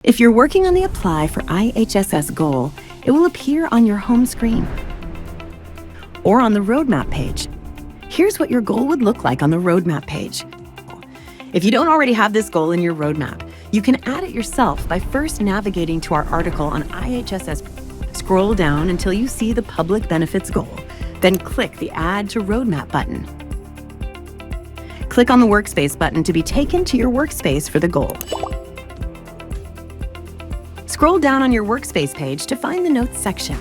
If you're working on the Apply for IHSS goal, it will appear on your home screen or on the roadmap page. Here's what your goal would look like on the roadmap page. If you don't already have this goal in your roadmap, you can add it yourself by first navigating to our article on IHSS. Scroll down until you see the Public Benefits goal, then click the Add to Roadmap button. Click on the Workspace button to be taken to your workspace for the goal. Scroll down on your Workspace page to find the Notes section.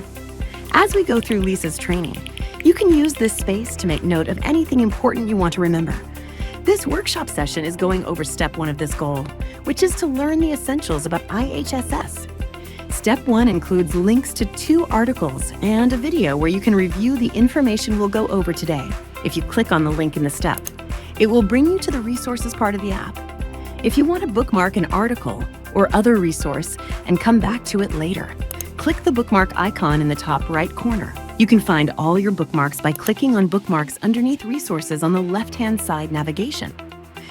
As we go through Lisa's training, you can use this space to make note of anything important you want to remember. This workshop session is going over Step 1 of this goal, which is to learn the essentials about IHSS. Step 1 includes links to 2 articles and a video where you can review the information we'll go over today. If you click on the link in the step, it will bring you to the resources part of the app. If you want to bookmark an article or other resource and come back to it later, click the bookmark icon in the top right corner. You can find all your bookmarks by clicking on bookmarks underneath resources on the left-hand side navigation.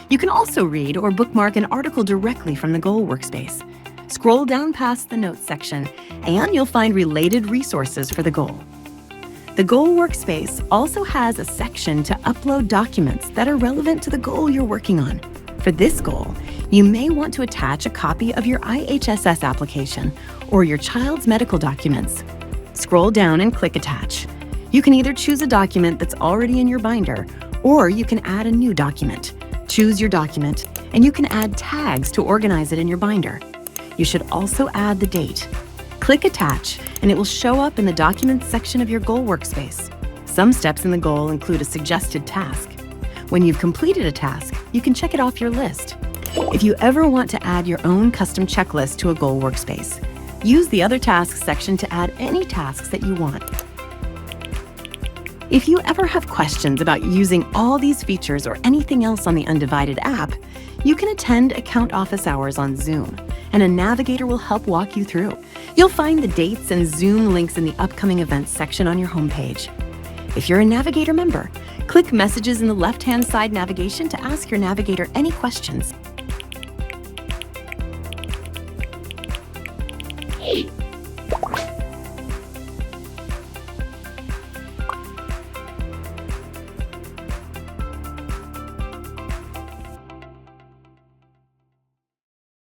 You can also read or bookmark an article directly from the Goal workspace. Scroll down past the Notes section and you'll find related resources for the goal. The Goal workspace also has a section to upload documents that are relevant to the goal you're working on. For this goal, you may want to attach a copy of your IHSS application or your child's medical documents. Scroll down and click Attach. You can either choose a document that's already in your binder, or you can add a new document. Choose your document, and you can add tags to organize it in your binder. You should also add the date. Click Attach, and it will show up in the Documents section of your Goal workspace. Some steps in the goal include a suggested task. When you've completed a task, you can check it off your list. If you ever want to add your own custom checklist to a Goal workspace, use the Other Tasks section to add any tasks that you want. If you ever have questions about using all these features or anything else on the Undivided app, you can attend account office hours on Zoom, and a navigator will help walk you through. You'll find the dates and Zoom links in the upcoming events section on your homepage. If you're a Navigator member, click Messages in the left-hand side navigation to ask your navigator any questions.